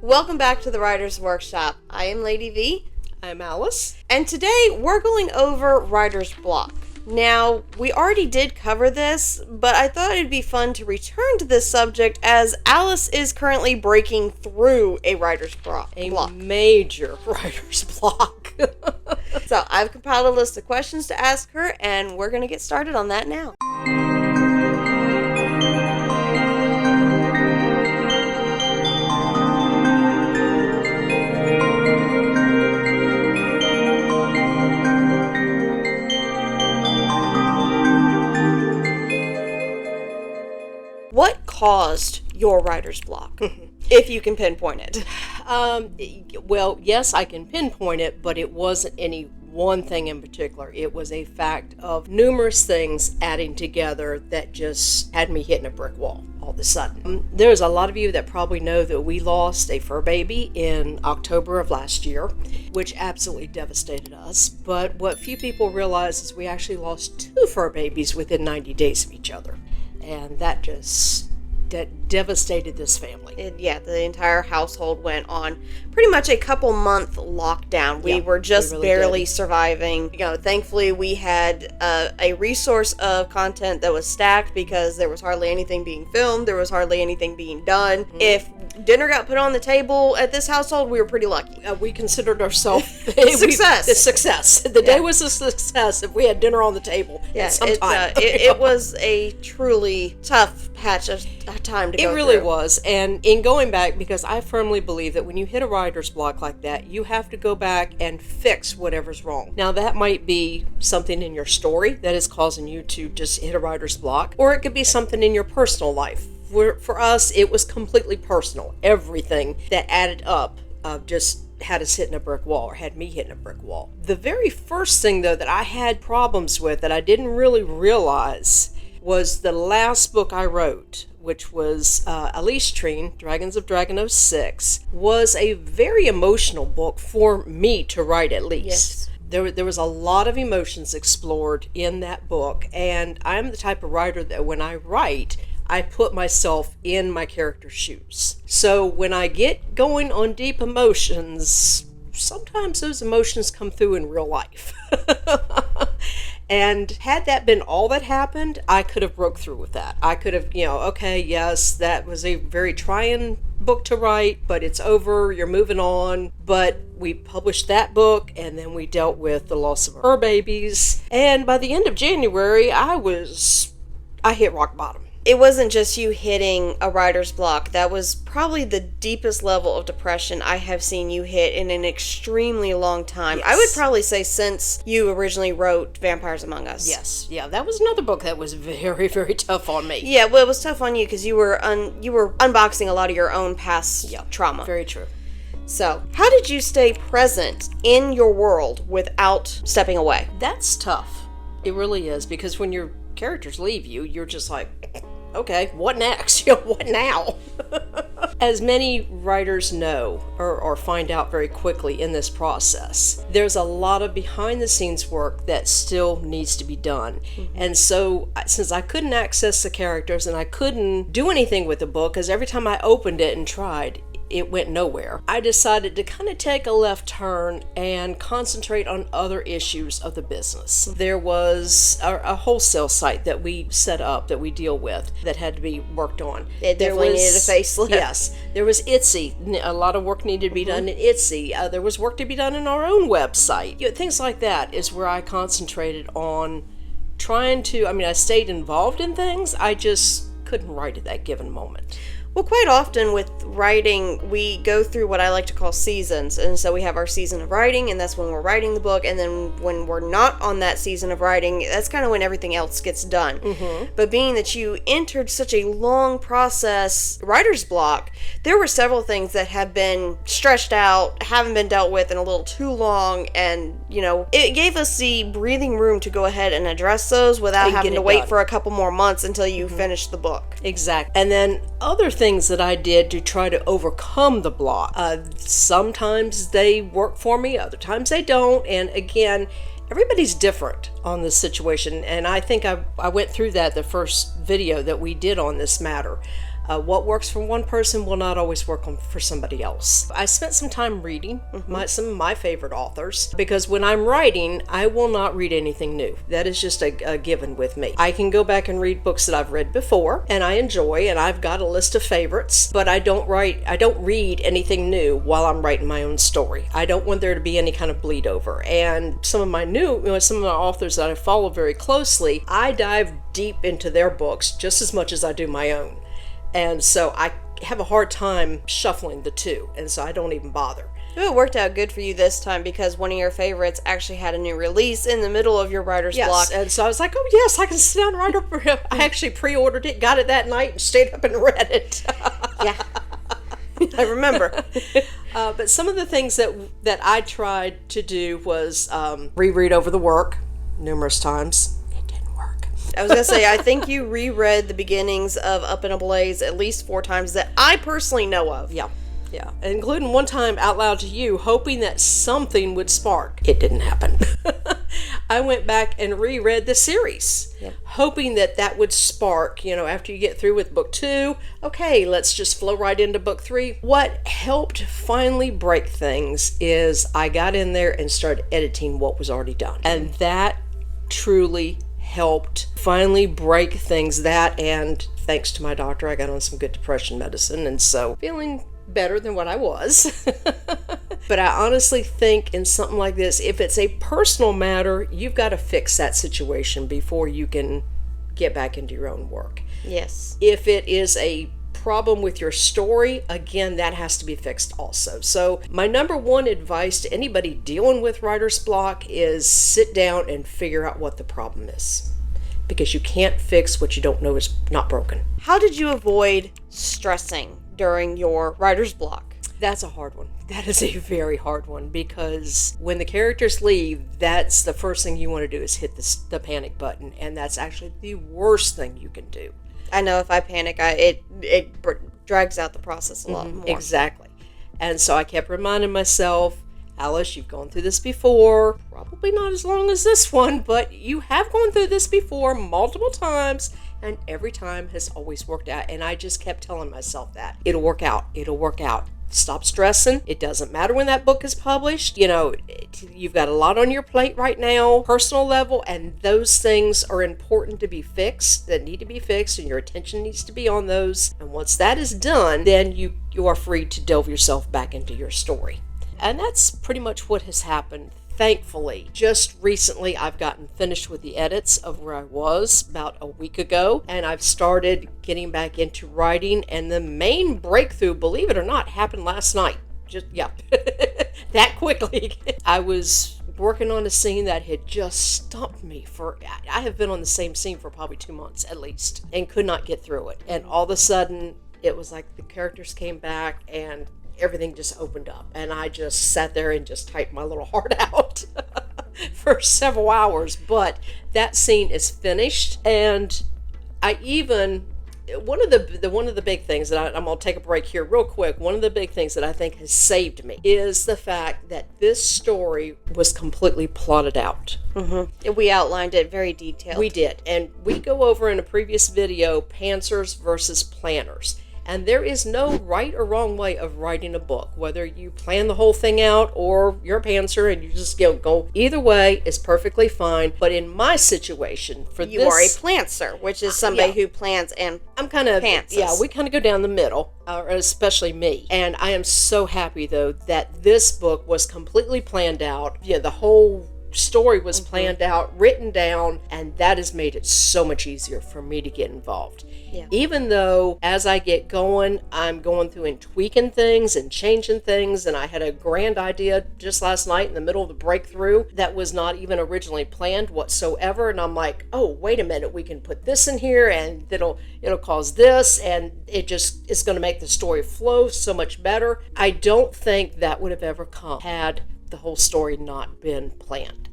Welcome back to the Writer's Workshop. I am Lady V. I'm Alice. And today we're going over writer's block. Now, we already did cover this, but I thought it'd be fun to return to this subject as Alice is currently breaking through a writer's block. A major writer's block. So I've compiled a list of questions to ask her, and we're going to get started on that now. What caused your writer's block, if you can pinpoint it? Well, yes, I can pinpoint it, but it wasn't any one thing in particular. It was a fact of numerous things adding together that just had me hitting a brick wall all of a sudden. There's a lot of you that probably know that we lost a fur baby in October of last year, which absolutely devastated us. But what few people realize is we actually lost 2 fur babies within 90 days of each other. And that devastated this family. The entire household went on pretty much a couple-month lockdown. We were just really barely surviving. Thankfully we had a resource of content that was stacked because there was hardly anything being filmed. There was hardly anything being done. Mm-hmm. If dinner got put on the table at this household, we were pretty lucky. We considered ourselves success. The day was a success if we had dinner on the table. Yeah, it was a truly tough patch of time to go through. It really was. And in going back, because I firmly believe that when you hit a writer's block like that, you have to go back and fix whatever's wrong. Now, that might be something in your story that is causing you to just hit a writer's block, or it could be something in your personal life. For us, it was completely personal. Everything that added up just had us hitting a brick wall, or had me hitting a brick wall. The very first thing, though, that I had problems with that I didn't really realize was the last book I wrote, which was Elise Treen, Dragons of Dragon 06, was a very emotional book for me to write, at least. Yes. There was a lot of emotions explored in that book, and I'm the type of writer that when I write, I put myself in my character's shoes. So when I get going on deep emotions, sometimes those emotions come through in real life. And had that been all that happened, I could have broke through with that. I could have, okay, yes, that was a very trying book to write, but it's over, you're moving on. But we published that book, and then we dealt with the loss of her babies. And by the end of January, I hit rock bottom. It wasn't just you hitting a writer's block. That was probably the deepest level of depression I have seen you hit in an extremely long time. Yes. I would probably say since you originally wrote Vampires Among Us. Yes, yeah, that was another book that was very, very tough on me. Yeah, well, it was tough on you because you were unboxing a lot of your own past trauma. Very true. So, how did you stay present in your world without stepping away? That's tough. It really is, because when your characters leave you, you're just like, okay, what next? What now? As many writers know or find out very quickly in this process, there's a lot of behind-the-scenes work that still needs to be done. Mm-hmm. And so, since I couldn't access the characters and I couldn't do anything with the book, because every time I opened it and tried, it went nowhere, I decided to kind of take a left turn and concentrate on other issues of the business. There was a wholesale site that we set up, that we deal with, that had to be worked on. It definitely needed a facelift. Yes. There was Etsy. A lot of work needed to be done in Etsy. There was work to be done in our own website. Things like that is where I concentrated on trying to, I stayed involved in things, I just couldn't write at that given moment. Well, quite often with writing, we go through what I like to call seasons. And so we have our season of writing, and that's when we're writing the book. And then when we're not on that season of writing, that's kind of when everything else gets done. Mm-hmm. But being that you entered such a long process, writer's block, there were several things that have been stretched out, haven't been dealt with in a little too long. And, it gave us the breathing room to go ahead and address those without having to wait for a couple more months until you finish the book. Exactly. And then other things that I did to try to overcome the block. Sometimes they work for me, other times they don't. And again, everybody's different on this situation. And I think I went through that the first video that we did on this matter. What works for one person will not always work for somebody else. I spent some time reading some of my favorite authors, because when I'm writing, I will not read anything new. That is just a given with me. I can go back and read books that I've read before and I enjoy, and I've got a list of favorites, but I don't read anything new while I'm writing my own story. I don't want there to be any kind of bleed over. And some of my authors that I follow very closely, I dive deep into their books just as much as I do my own. And so I have a hard time shuffling the two, and so I don't even bother. It worked out good for you this time because one of your favorites actually had a new release in the middle of your writer's block. And so I was like, oh yes, I can sit down and write up. I actually pre-ordered it, got it that night, and stayed up and read it. Yeah, I remember. But some of the things that I tried to do was reread over the work numerous times. I was going to say, I think you reread the beginnings of Up in a Blaze at least 4 times that I personally know of. Yeah, including one time out loud to you, hoping that something would spark. It didn't happen. I went back and reread the series, hoping that would spark, after you get through with book 2, okay, let's just flow right into book 3. What helped finally break things is I got in there and started editing what was already done. And that truly helped finally break things. That, and thanks to my doctor, I got on some good depression medicine, and so feeling better than what I was. But I honestly think in something like this, if it's a personal matter, you've got to fix that situation before you can get back into your own work. Yes. If it is a problem with your story, again, that has to be fixed also. So my number one advice to anybody dealing with writer's block is sit down and figure out what the problem is, because you can't fix what you don't know is not broken. How did you avoid stressing during your writer's block? That's a hard one. That is a very hard one, because when the characters leave, that's the first thing you want to do is hit the panic button, and that's actually the worst thing you can do. I know if I panic, it drags out the process a lot more. Exactly. And so I kept reminding myself, Alice, you've gone through this before. Probably not as long as this one, but you have gone through this before multiple times, and every time has always worked out. And I just kept telling myself that. It'll work out. It'll work out. Stop stressing. It doesn't matter when that book is published. You've got a lot on your plate right now, personal level, and those things are important to be fixed, that need to be fixed, and your attention needs to be on those. And once that is done, then you are free to delve yourself back into your story. And that's pretty much what has happened. Thankfully, just recently I've gotten finished with the edits of where I was about a week ago, and I've started getting back into writing, and the main breakthrough, believe it or not, happened last night. That quickly. I was working on a scene that had just stumped me I have been on the same scene for probably 2 months at least, and could not get through it. And all of a sudden, it was like the characters came back and everything just opened up, and I just sat there and just typed my little heart out for several hours. But that scene is finished, and I even one of the big things that I'm gonna take a break here real quick. One of the big things that I think has saved me is the fact that this story was completely plotted out. We outlined it very detailed. We did, and we go over in a previous video pantsers versus planners. And there is no right or wrong way of writing a book, whether you plan the whole thing out or you're a pantser and you just go. Either way is perfectly fine. But in my situation, you are a plantser, which is somebody who plans and I'm kind of pantses. Yeah, we kind of go down the middle, especially me. And I am so happy though that this book was completely planned out. The whole story was planned out, written down, and that has made it so much easier for me to get involved. Even though as I get going, I'm going through and tweaking things and changing things, and I had a grand idea just last night in the middle of the breakthrough that was not even originally planned whatsoever, and I'm like, oh, wait a minute, we can put this in here, and it'll cause this, and it's going to make the story flow so much better. I don't think that would have ever come had the whole story not been planned.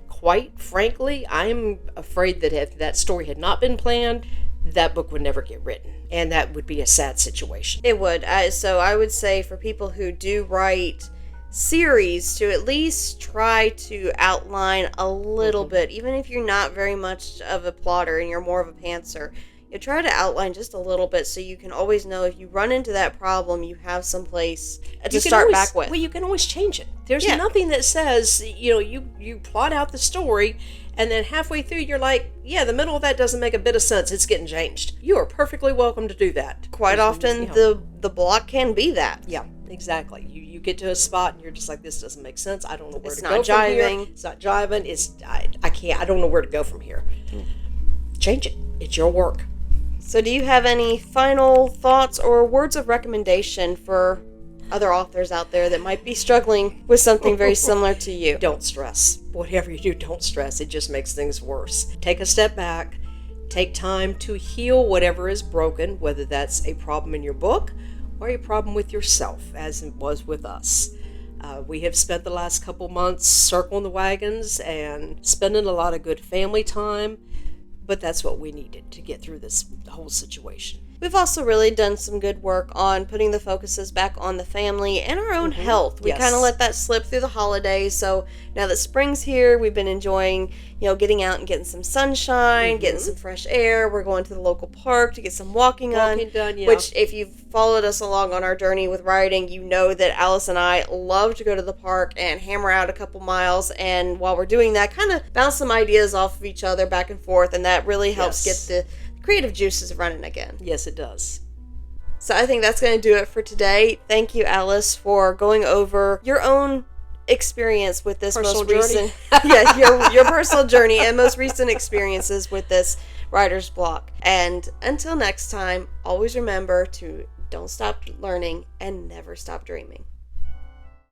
Quite frankly, I'm afraid that if that story had not been planned, that book would never get written, and that would be a sad situation. It would. So I would say for people who do write series to at least try to outline a little bit, even if you're not very much of a plotter and you're more of a pantser. try to outline just a little bit so you can always know if you run into that problem, you have some place to start back with. Well, you can always change it. There's nothing that says, you plot out the story and then halfway through you're like, yeah, the middle of that doesn't make a bit of sense. It's getting changed. You are perfectly welcome to do that. Quite often the block can be that. Yeah, exactly. You get to a spot and you're just like, this doesn't make sense. I don't know where It's to not go from here. jiving. It's not jiving. I can't. I don't know where to go from here. Change it. It's your work. So do you have any final thoughts or words of recommendation for other authors out there that might be struggling with something very similar to you? Don't stress. Whatever you do, don't stress. It just makes things worse. Take a step back. Take time to heal whatever is broken, whether that's a problem in your book or a problem with yourself, as it was with us. We have spent the last couple months circling the wagons and spending a lot of good family time, but that's what we needed to get through this whole situation. We've also really done some good work on putting the focuses back on the family and our own health. We kind of let that slip through the holidays. So now that spring's here, we've been enjoying, getting out and getting some sunshine, getting some fresh air. We're going to the local park to get some walking done, yeah. Which if you've followed us along on our journey with writing, you know that Alice and I love to go to the park and hammer out a couple miles. And while we're doing that, kind of bounce some ideas off of each other back and forth. And that really helps get the creative juices running again. Yes, it does. So I think that's going to do it for today. Thank you, Alice, for going over your own experience with this personal most recent your personal journey and most recent experiences with this writer's block. And until next time, always remember to don't stop learning and never stop dreaming.